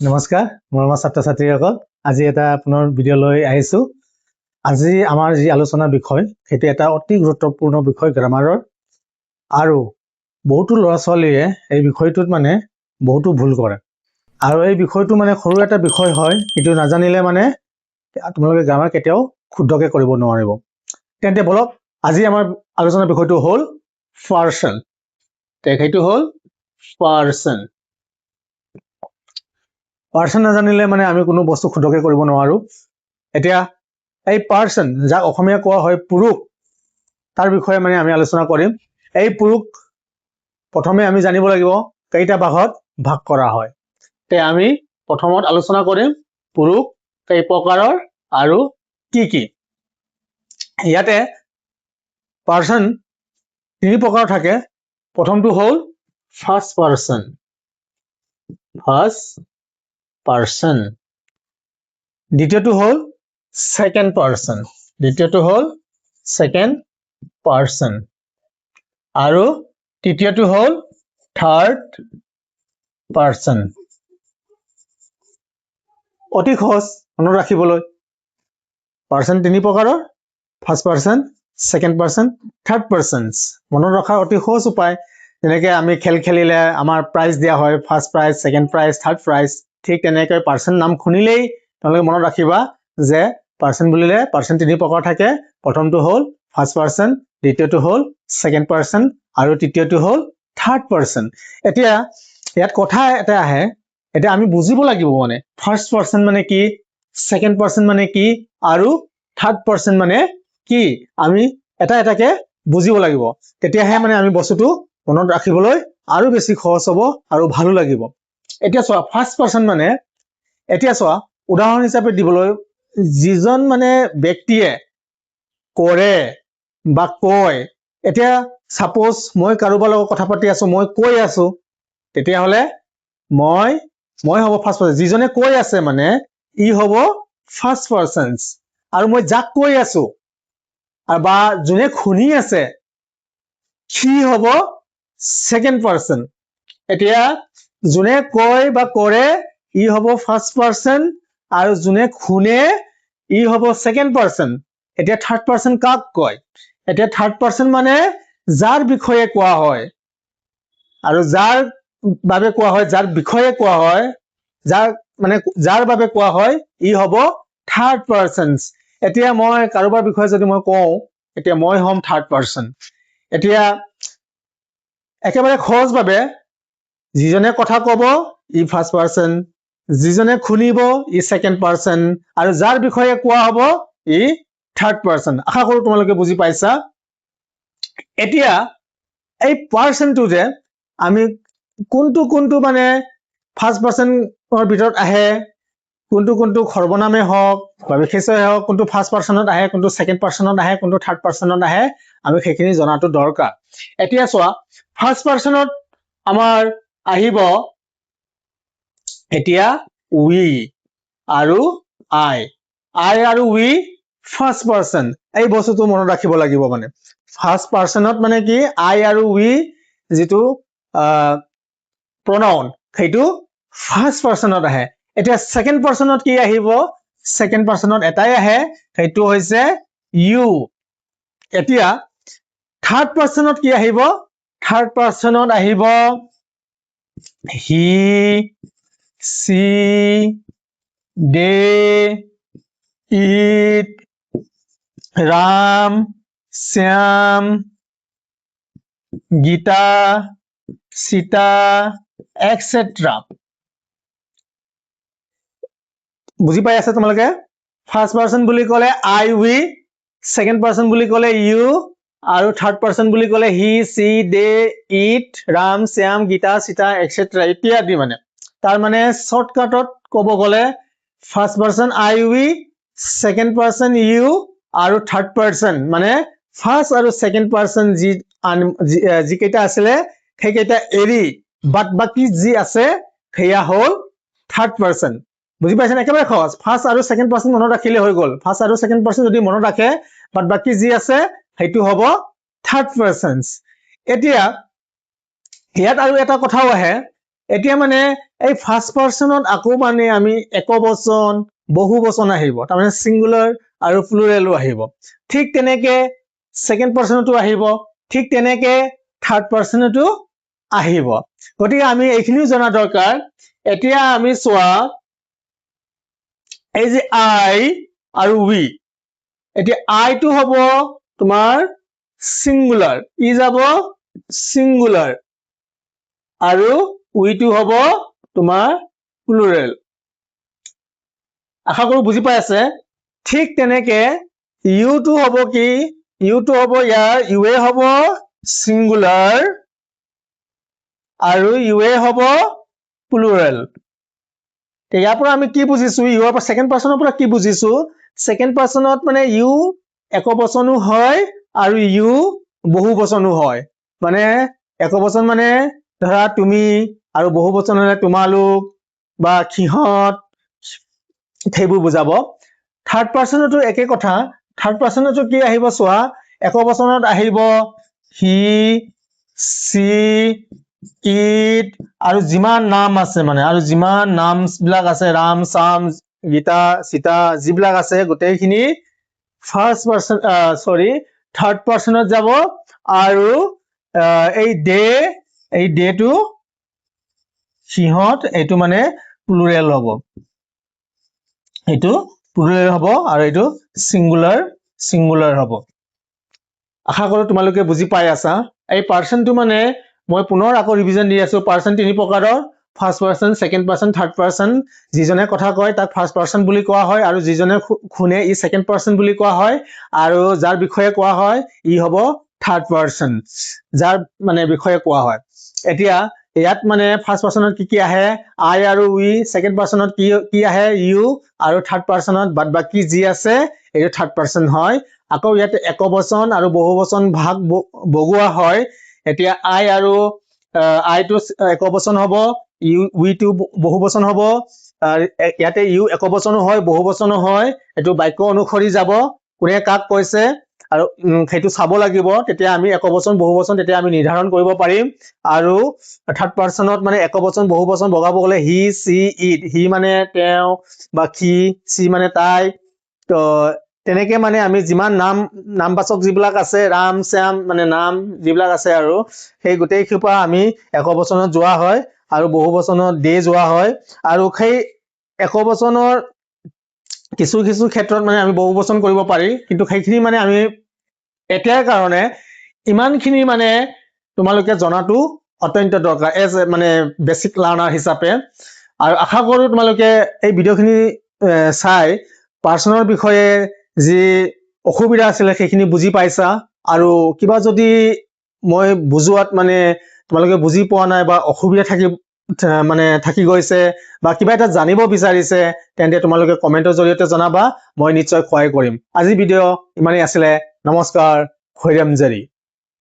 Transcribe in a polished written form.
নমস্কাৰ মৰমৰ ছাত্ৰ ছাত্ৰীসকল আজি এটা পুনৰ ভিডিঅ' লৈ আহিছো আজি আমাৰ যি আলোচনাৰ বিষয় সেইটো এটা অতি গুৰুত্বপূৰ্ণ বিষয় গ্ৰামাৰৰ আৰু বহুতো ল'ৰা ছোৱালীয়ে এই বিষয়টোত মানে বহুতো ভুল কৰে আৰু এই বিষয়টো মানে সৰু এটা বিষয় হয় কিন্তু নাজানিলে মানে তোমালোকে গ্ৰামাৰ কেতিয়াও শুদ্ধকৈ কৰিব নোৱাৰিব তেন্তে বলক আজি আমাৰ আলোচনাৰ বিষয়টো হ'ল পাৰ্চন সেইটো হ'ল পাৰ্চন পাৰ্চন নাজানিলে মানে আমি কোনো বস্তু শুদ্ধকৈ কৰিব নোৱাৰো এতিয়া এই পাৰ্চন যাক অসমীয়া কোৱা হয় পুৰুষ তাৰ বিষয়ে মানে আমি আলোচনা কৰিম এই পুৰুষ প্ৰথমে আমি জানিব লাগিব কেইটা ভাগত ভাগ কৰা হয় তে আমি প্ৰথমত আলোচনা কৰিম পুৰুষ কেই প্ৰকাৰৰ আৰু কি কি ইয়াতে পাৰ্চন তিনি প্ৰকাৰ থাকে প্ৰথমটো হ'ল ফাৰ্ষ্ট পাৰ্চন দ্বিতীয়টো হ'ল সেকেন্ড পাৰ্চন আৰু তৃতীয়টো হ'ল থাৰ্ড পাৰ্চন অতি সহজ মনত ৰাখিবলৈ পাৰ্চন তিনি প্ৰকাৰৰ first person second person third persons মনত ৰখাৰ অতি সহজ উপায় যেনেকৈ আমি খেল খেলিলে আমাৰ প্ৰাইজ দিয়া হয় first prize second prize third prize ঠিক তেনেকৈ পাৰ্চন নাম শুনিলেই তোমালোকে মনত ৰাখিবা যে পাৰ্চন বুলিলে পাৰ্চন তিনি প্ৰকাৰ থাকে প্ৰথমটো হ'ল ফাৰ্ষ্ট পাৰ্চন দ্বিতীয়টো হ'ল সেকেন্ড পাৰ্চন আৰু তৃতীয়টো হ'ল থাৰ্ড পাৰ্চন এতিয়া ইয়াত কথা এটা আহে এতিয়া আমি বুজিব লাগিব মানে ফাৰ্ষ্ট পাৰ্চন মানে কি সেকেন্ড পাৰ্চন মানে কি আৰু থাৰ্ড পাৰ্চন মানে কি আমি এটা এটাকে বুজিব লাগিব তেতিয়াহে মানে আমি বস্তুটো মনত ৰাখিবলৈ আৰু বেছি সহজ হ'ব আৰু ভালো লাগিব এতিয়া চোৱা ফাৰ্ষ্ট পাৰ্চন মানে এতিয়া চোৱা উদাহৰণ হিচাপে দিবলৈ যিজন মানে ব্যক্তিয়ে কৰে বা কয় এতিয়া সাপোজ মই কাৰোবাৰ লগত কথা পাতি আছো মই কৈ আছো তেতিয়াহলে মই হ'ব ফাৰ্ষ্ট পাৰ্চন যিজনে কৈ আছে মানে ই হ'ব ফাৰ্ষ্ট পাৰ্চন আৰু মই যাক কৈ আছো বা যোনে শুনি আছে সি হ'ব সেকেন্ড পাৰ্চন এতিয়া যোনে কয় বা কৰে ই হ'ব ফাৰ্ষ্ট পাৰ্চন আৰু যোনে শুনে ই হ'ব সেকেন্ড পাৰ্চন এতিয়া থাৰ্ড পাৰ্চন কাক কয় এতিয়া থাৰ্ড পাৰ্চন মানে যাৰ বিষয়ে কোৱা হয় আৰু যাৰ বাবে কোৱা হয় যাৰ বিষয়ে কোৱা হয় যাৰ বাবে কোৱা হয় ই হ'ব থাৰ্ড পাৰ্চন এতিয়া মই কাৰোবাৰ বিষয়ে যদি মই কওঁ এতিয়া মই হ'ম থাৰ্ড পাৰ্চন এতিয়া একেবাৰে সহজভাৱে যিজনে কথা কব ই ফাৰ্ষ্ট পাৰ্চন যিজনে শুনিব ই সেকেন্ড পাৰ্চন আৰু যাৰ বিষয়ে কোৱা হ'ব ই থাৰ্ড পাৰ্চন আশা কৰো তোমালোকে বুজি পাইছা এতিয়া এই পাৰ্চনটো যে আমি কোনটো মানে ফাৰ্ষ্ট পাৰ্চনৰ ভিতৰত আহে কোনটো সৰ্বনামে হওক বা বিশেষণে হওক কোনটো ফাৰ্ষ্ট পাৰ্চনত আহে কোনটো সেকেন্ড পাৰ্চনত আহে কোনটো থাৰ্ড পাৰ্চনত আহে আমি সেইখিনি জনাটো দৰকাৰ এতিয়া চোৱা ফাৰ্ষ্ট পাৰ্চনত আমাৰ আহিব এতিয়া উই আৰু আই আৰু উই ফাৰ্ষ্ট পাৰ্চন এই বস্তুটো মনত ৰাখিব লাগিব মানে ফাৰ্ষ্ট পাৰ্চনত মানে কি আই আৰু উই যিটো pronoun সেইটো ফাৰ্ষ্ট পাৰ্চনত আহে এতিয়া সেকেন্ড পাৰ্চনত কি আহিব সেকেন্ড পাৰ্চনত এটাই আহে সেইটো হৈছে ইউ এতিয়া থাৰ্ড পাৰ্চনত কি আহিব থাৰ্ড পাৰ্চনত আহিব he she they it Ram Shyam Gita Sita etcetera বুজি পাই আছে তোমালোকে ফাৰ্ষ্ট পাৰ্চন বুলি ক'লে আই উই সেকেন্ড পাৰ্চন বুলি ক'লে ইউ আৰু থাৰ্ড পাৰ্চন বুলি ক'লে he she they it Ram Shyam Gita Sita etcetera ইত্যাদি মানে তাৰ মানে শৰ্টকাটত ক'ব গ'লে first person I we second person you আৰু থাৰ্ড পাৰ্চন মানে ফাৰ্ষ্ট আৰু সেকেন্ড পাৰ্চন যি কেইটা আছিলে সেইকেইটা এৰি বাকি যি আছে সেয়া হ'ল থাৰ্ড পাৰ্চন বুজি পাইছেনে একেবাৰে সহজ ফাৰ্ষ্ট আৰু সেকেন্ড পাৰ্চন মনত ৰাখিলে হৈ গ'ল ফাৰ্ষ্ট আৰু সেকেন্ড পাৰ্চন যদি মনত ৰাখে বাকি যি আছে সেইটো হ'ব থাৰ্ড পাৰ্চন এতিয়া ইয়াত আৰু এটা কথাও আহে এতিয়া মানে এই ফাৰ্ষ্ট পাৰ্সনত আকৌ মানে আমি একবচন বহুবচন আহিব তাৰমানে সিঙ্গুলাৰ আৰু প্লুৰেলো আহিব ঠিক তেনেকে সেকেন্ড পাৰ্সনতো আহিব ঠিক তেনেকে থাৰ্ড পাৰ্সনতো আহিব গতিকে আমি এইখিনিও জনা দৰকাৰ এতিয়া আমি চোৱা এই যে I আৰু we এতিয়া I টো হ'ব তোমাৰ সিঙ্গুলাৰ ই যাব সিঙ্গুলাৰ আৰু we টো হ'ব তোমাৰ প্লুৰেল আশা কৰো বুজি পাই আছে ঠিক তেনেকে you টো হ'ব কি you টো হ'ব ইয়াৰ you এ হ'ব সিঙ্গুলাৰ আৰু you এ হ'ব প্লুৰেল ইয়াৰ পৰা আমি কি বুজিছো you ৰ পৰা সেকেন্ড পাৰ্সনৰ পৰা কি বুজিছো সেকেন্ড পাৰ্সনত মানে you একবচনো হয় আৰু you বহুবচনো হয় মানে একবচন মানে ধৰা তুমি আৰু বহুবচন হলে তোমালোক বা সিহঁত সেইবোৰ বুজাব থাৰ্ড পাৰ্সনতো একে কথা থাৰ্ড পাৰ্সনতো কি আহিব চোৱা একবচনত আহিব he she it আৰু যিমান নাম আছে মানে আৰু যিমান নাম বিলাক আছে ৰাম সাম গীতা সীতা যিবিলাক আছে গোটেইখিনি ফাৰ্স্ট পাৰ্সন থাৰ্ড পাৰ্সনত যাব আৰু এই দে টো সিহঁত এইটো মানে প্লুৰেল হ'ব এইটো প্লুৰেল হ'ব আৰু এইটো সিঙ্গুলাৰ হ'ব আশা কৰো তোমালোকে বুজি পাই আছা এই পাৰ্সনটো মানে মই পুনৰ আকৌ ৰিভিজন দি আছো পাৰ্সন তিনি প্ৰকাৰৰ first person second person third person যিজনে কথা কয় তাক ফাৰ্স্ট পাৰ্সন বুলি কোৱা হয় আৰু যিজনে শুনে ই সেকেন্ড পাৰ্সন বুলি কোৱা হয় আৰু যাৰ বিষয়ে কোৱা হয় ই হ'ব থাৰ্ড পাৰ্সন যাৰ মানে বিষয়ে কোৱা হয় এতিয়া ইয়াত মানে ফাৰ্স্ট পাৰ্সনত কি আহে I আৰু we সেকেন্ড পাৰ্সনত কি আহে you আৰু থাৰ্ড পাৰ্সনত বাদ বাকি যি আছে এইটো থাৰ্ড পাৰ্সন হয় আকৌ ইয়াতে একবচন আৰু বহুবচন ভাগ বগোৱা হয় এতিয়া I আৰু I টো একবচন হ'ব we টো বহুবচন হ'ব ইয়াতে you একবচনো হয় বহুবচনো হয় এটো বাক্য অনুসৰি যাব কোনে কাক কৈছে আৰু সেইটো চাব লাগিব তেতিয়া আমি একবচন বহুবচন তেতিয়া আমি নিৰ্ধাৰণ কৰিব পাৰিম আৰু থাৰ্ড পাৰ্সনত মানে একবচন বহুবচন বগাব গলে he she it he মানে তেওঁ বা সি she মানে তাই তো তেনেকে মানে আমি যিমান নামবাচক যিবিলাক আছে ৰাম শ্যাম মানে নাম যিবিলাক আছে আৰু সেই গোটেই খোপা আমি একবচনত যোৱা হয় আৰু বহুবচনত দে যোৱা হয় আৰু সেই একবচনৰ কিছু ক্ষেত্ৰত মানে আমি বহুবচন কৰিব পাৰি কিন্তু সেইখিনি মানে আমি এতিয়াৰ কাৰণে ইমানখিনি মানে তোমালোকে জনাটো অত্যন্ত দৰকাৰ এজ মানে বেসিক লাৰ্নাৰ হিচাপে আৰু আশা কৰো তোমালোকে এই ভিডিঅ'খিনি চাই পাৰ্সনৰ বিষয়ে যি অসুবিধা আছিলে সেইখিনি বুজি পাইছা আৰু কিবা যদি মই বুজোৱাত মানে তোমালোকে বুজি পোৱা নাই বা অসুবিধা থাকি গৈছে বা কিবা এটা জানিব বিচাৰিছে তেন্তে তোমালোকে কমেন্টৰ জৰিয়তে জনাবা মই নিশ্চয় সহায় কৰিম আজি ভিডিঅ' ইমানেই আছিলে নমস্কাৰ খৈৰাম জাৰি